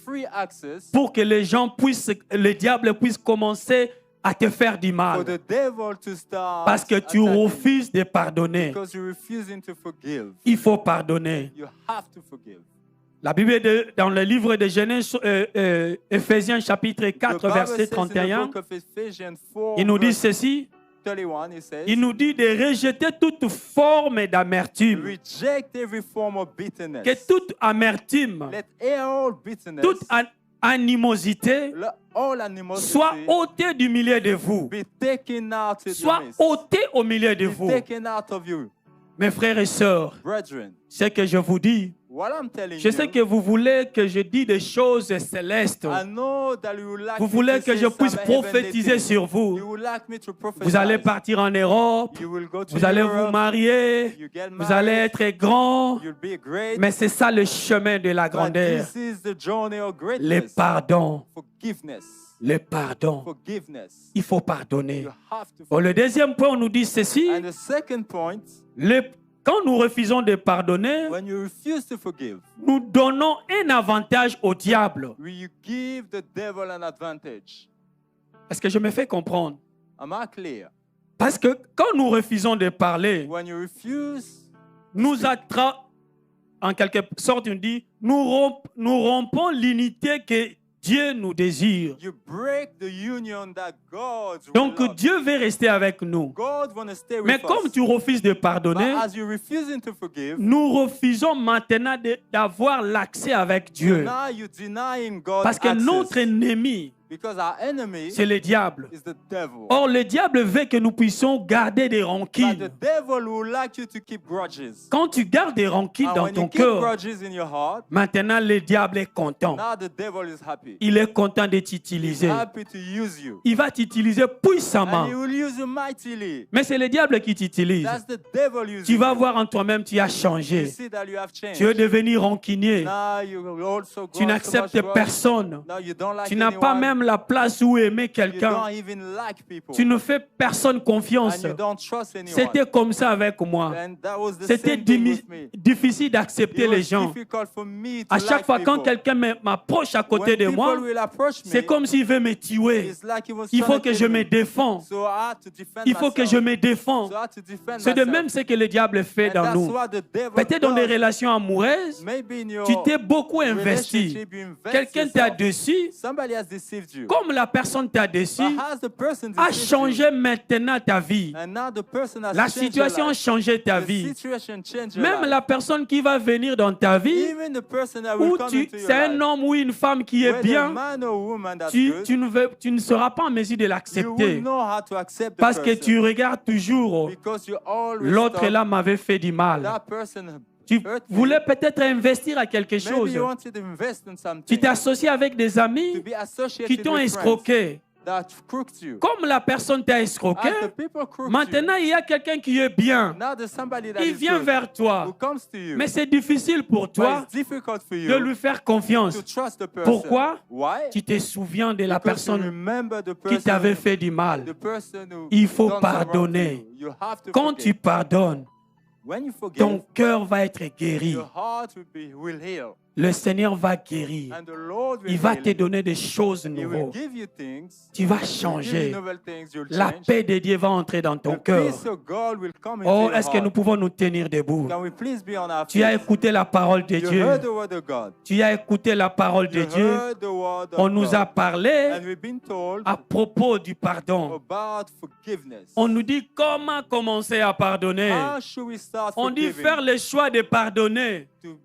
free access pour que les gens puissent, le diable puisse commencer à te faire du for mal. the devil to start Parce que tu attacking refuses de pardonner. because you're refusing to forgive. Il faut pardonner. You have to forgive. La Bible, dans le livre de Genèse, Éphésiens chapitre The 4, Bible verset says in the 31, book of Ephesians 4, il nous dit verse ceci. 31, it says, Il nous dit de rejeter toute forme d'amertume. reject every form of bitterness. Que toute amertume, Let all bitterness, toute animosité let all animosity soit ôtée du milieu de vous. be taken out of your Soit midst. ôtée au milieu de Be vous. taken out of you. Mes frères et sœurs, Brethren, ce que je vous dis, what I'm telling je sais you, que vous voulez que je dise des choses célestes. I know that you would like Vous me voulez to que say je puisse some heavenly prophétiser things. sur vous. You would like me to prophesy. Vous allez partir en Europe, You will go to vous allez Europe, vous marier, you get vous allez married, être grand. you'll be great. Mais c'est ça le chemin de la But grandeur. this is the journey of Le greatness. pardon. Forgiveness. Le pardon. Forgiveness. Il faut pardonner. You have to Bon, le deuxième point, on nous dit ceci. And the second point, Quand nous refusons de pardonner, when you refuse to forgive, nous donnons un avantage au diable. you give the devil an advantage. Est-ce que je me fais comprendre? Am I clear? Parce que quand nous refusons de parler, When you refuse, nous attrapons, en quelque sorte, on dit, nous rompons l'unité que Dieu nous désire. you break the union that God Donc will love. Dieu veut rester avec nous. God want to stay with Mais comme us. tu refuses de But pardonner, as you're refusing to forgive, nous refusons maintenant d'avoir l'accès avec Dieu. now you're denying God Parce que access. notre ennemi, Because our enemy c'est le diable. is the devil. Or, le diable veut que nous puissions garder des But the rancunes. devil would like you to keep grudges. Quand tu gardes des rancunes And dans when ton you keep cœur, grudges in your heart, maintenant le diable est content. now the devil is happy. Il est content de He's t'utiliser. happy to use you. Il va t'utiliser puissamment. And he will use you mightily. Mais c'est le diable qui t'utilise. That's the devil using Tu vas you. voir en toi-même, tu as You changé. see that you have Tu veux changed. devenir rancunier. Now you also Tu grow so much n'acceptes grudge. personne. Now you don't like Tu n'as pas anyone. même la place où aimer You quelqu'un. don't even like people. Tu ne fais personne confiance. And you don't trust anyone. C'était comme ça avec moi. And that was the C'était same thing with me. difficile d'accepter It les was gens. difficult for me to À chaque like fois quand people. quelqu'un m'approche à côté When de people moi, will approach me, c'est comme s'il veut me tuer. it's like he was Il trying faut to que kill je me. me défends. So I had to defend Il faut que myself. je me défends. So I had to defend C'est de myself. même ce que le diable fait And dans that's nous. what the devil Peut-être dans des does. relations amoureuses, Maybe in your tu t'es beaucoup investi. relationship, you invest Quelqu'un t'a yourself. déçu. Somebody has deceived you. Comme la personne t'a déçu, But has the person a deceived changé maintenant ta vie. you? And now the person has La changed your situation a life. changé ta The vie. situation changed your Même life. la personne qui va venir dans ta vie, Even the person that will où come into your c'est un life, homme ou une femme qui est whether bien, man or woman that's tu, good, tu ne seras pas en mesure de you will l'accepter. know how to accept the Parce que person. tu regardes toujours, Because you always l'autre thought là m'avait fait du mal. that person Tu hurt me. voulais peut-être investir à quelque Maybe chose. you wanted to invest in Tu something, t'es associé avec des to amis be associated qui t'ont with friends escroqué. that crooked you. Comme la personne t'a escroqué, As the people crooked maintenant il y a quelqu'un qui est bien. you, now there's somebody that Il is vient good vers who toi. comes to you. Mais c'est difficile pour But toi it's difficult for de you lui faire confiance. to trust the person. Pourquoi? Why? Tu te souviens de la Because you personne remember the qui t'avait person, fait du mal. the person who Il faut done some wrong to pardonner. you. You have to Quand tu forgive. pardonnes, When you forgive, ton cœur va être guéri. your heart will heal. Le Seigneur va guérir. And the Lord will Il va heal te you. donner des choses He will nouvelles. give you things. Tu vas He will give changer. you novel things. You'll La change. paix de Dieu va entrer dans ton The cœur. peace of God will come into Oh, your est-ce que nous heart. pouvons nous tenir debout? Can we please be on our Tu as feet? écouté la parole de You Dieu. heard the word of God. Tu as écouté la parole de You Dieu. heard the word of On nous a God. parlé And we've been told à propos du pardon. about forgiveness. On nous dit comment commencer à pardonner. How should we start On dit forgiving? faire le choix de pardonner. To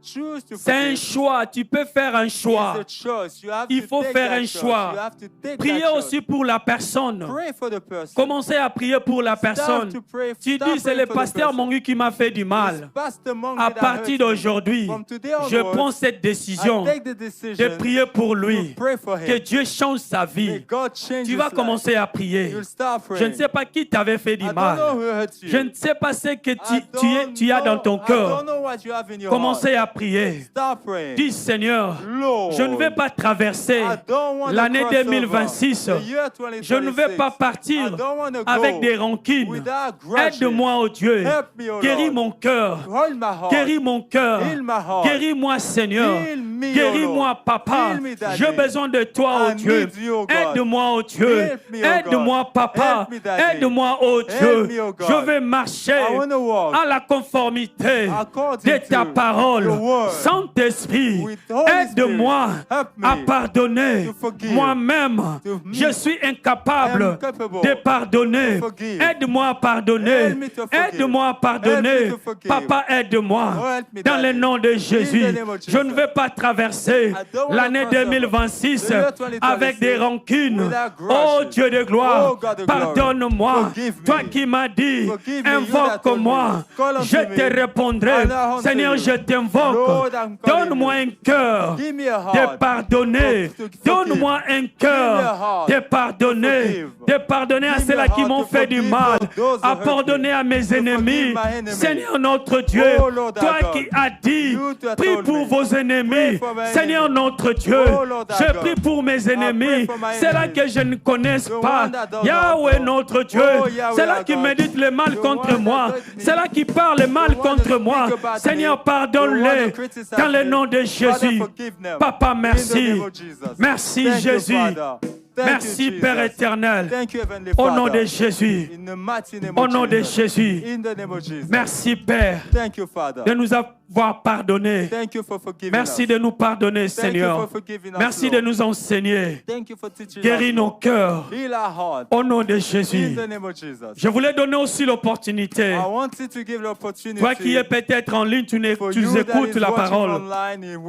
choose to C'est un forgive. choix. Tu peux faire un choix. It's a choice. You have Il to faut take faire that un choice. choix. You have to take Priez that choice. aussi pour la personne. Pray for the person. Commencez à prier pour la personne. Start to pray. Tu Start dis, c'est praying le for the pasteur person. Mongu qui m'a fait du It's mal. Pastor Mongi À that partir hurt me. d'aujourd'hui, From today je onwards, prends cette décision I take the de decision prier pour to lui. pray for Que him. Dieu change sa May vie. God change Tu his vas life. commencer à prier. You'll start Je ne praying. sais pas qui t'avait fait du I don't mal. know who hurt you. Je ne sais pas ce que I tu as dans ton don't cœur. know what you have in your Commencez heart. à prier. Start praying. Dis, Seigneur, Lord, je ne vais pas traverser I don't want to l'année cross over. 2026. The year 2026. Je ne vais pas partir I don't want to avec go des rancunes. without grudges. Aide-moi, oh Dieu. Help me, oh Guéris Lord. mon cœur. Hold my heart. Guéris mon cœur. Heal my heart. Guéris-moi, Seigneur. Heal me, Guéris-moi, oh Lord. Papa. Heal me, Daddy. J'ai besoin de toi, oh I Dieu. need you, oh God. Aide-moi, oh Dieu. Help me, oh Aide-moi, God. Papa. Help me, Daddy. Aide-moi, oh Dieu. me, oh God. Je vais marcher I want to walk à la conformité according de ta to parole. your word. Saint-Esprit, With the Holy aide-moi Spirit, help me à pardonner. to forgive. Moi-même, To me. je suis incapable I am capable de pardonner. to forgive. Aide-moi à pardonner. Help me to forgive. Aide-moi à pardonner. Help me to forgive. Papa, aide-moi. Oh, help me, Dans le Daddy. nom de In Jésus, the name of je ne Jesus. vais pas traverser I don't want l'année to cross over 2026 the year 2026 avec des rancunes. without grudges. Oh Dieu de gloire, Oh, God of pardonne-moi. glory. Forgive me. Toi qui m'as dit, Forgive me, you that told invoque-moi. me. Call unto Je me. te répondrai. I'll answer Seigneur, you. je t'invoque. Lord, I'm calling Donne-moi you. un cœur Give me a de heart. pardonner. To forgive. Donne-moi un Give me a cœur heart de pardonner. forgive. De pardonner à Give me ceux-là a qui heart m'ont to fait du forgive mal. those who À hurt me. pardonner à mes To ennemis. forgive my enemies. Seigneur notre Dieu, Oh, Lord our toi God. qui as dit, You that prie told pour me. vos ennemis. Pray for my Seigneur enemies. notre Dieu, Oh, Lord our je God. prie pour mes ennemis. for my C'est là enemies. que je ne connais The pas. one that does Yahweh not know. notre Dieu, Oh, Yahweh c'est là our qui God. médite le mal The contre one that moi. does me. C'est là qui parle mal The one contre that moi. speak about Seigneur, me. The one pardonne-les that criticize dans le me. nom de Father, Jésus. forgive them. Papa, In the merci. name of Jesus. Merci Thank you, Jésus. Father. Thank Merci you, Père Jesus. éternel. Thank you, Heavenly Au nom Father. de Jésus. In the mighty name Au of nom de Jesus. Jésus. In the name of Jesus. Merci Père Thank you, Father. de nous avoir pardonné. Thank you for forgiving Merci us. de nous pardonner, Thank you Seigneur. for forgiving us, Merci Lord. de nous enseigner. Thank you for teaching Guéris us, nos Lord. cœurs. Heal our heart. Au nom de In Jésus. the name of Jesus. Je voulais donner aussi l'opportunité. I wanted to give l'opportunity Toi qui es peut-être en ligne, tu for tu you that écoutes is la watching parole. online and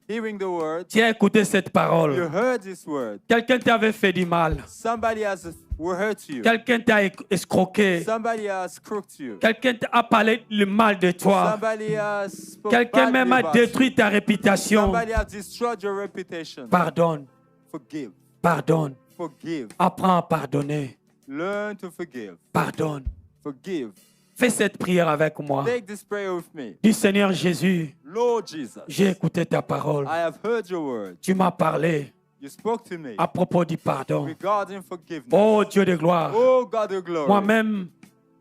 hearing the word, Tu as écouté cette you parole. heard this word. Quelqu'un t'avait fait du mal. Somebody has hurt you. Quelqu'un t'a escroqué. Somebody has crooked you. Quelqu'un t'a parlé le mal de toi. Somebody has spoken Quelqu'un badly même a about you. détruit ta réputation. Somebody has destroyed your reputation. Pardonne, Forgive. pardonne. Forgive. Apprends à pardonner. Learn to forgive. Pardonne. Forgive. Fais cette prière avec moi. Take this prayer with me. Dis Seigneur Jésus, Lord Jesus, j'ai écouté ta parole. I have heard your word. Tu m'as parlé You spoke to me à propos du pardon. regarding forgiveness. Oh Dieu de gloire, Oh God of glory. moi-même,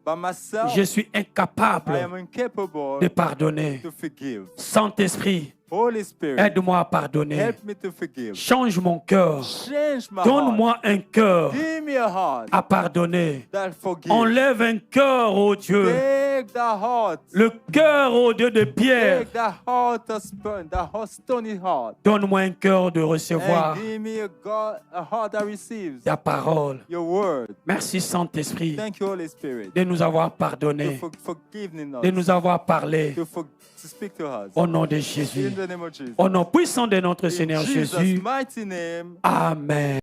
By myself, je suis I incapable am incapable de pardonner. to forgive. Saint-Esprit, Holy Spirit, aide-moi à pardonner. help me to forgive. Change mon cœur. Change my heart. Donne-moi un cœur Give me a heart à pardonner. that forgives. Enlève un cœur, ô Dieu. Take that heart. Le cœur, ô Dieu de pierre. Take that heart of stone, that stony heart. Donne-moi un cœur de recevoir And give me a heart that receives ta parole. your word. Merci Saint-Esprit Thank you, Holy Spirit, de nous avoir to pardonné, forgiving de us, nous avoir parlé. to speak to us. Au nom de Jésus. In the name of Jesus. Au nom puissant de notre In Seigneur Jesus' Jésus. mighty name. Amen.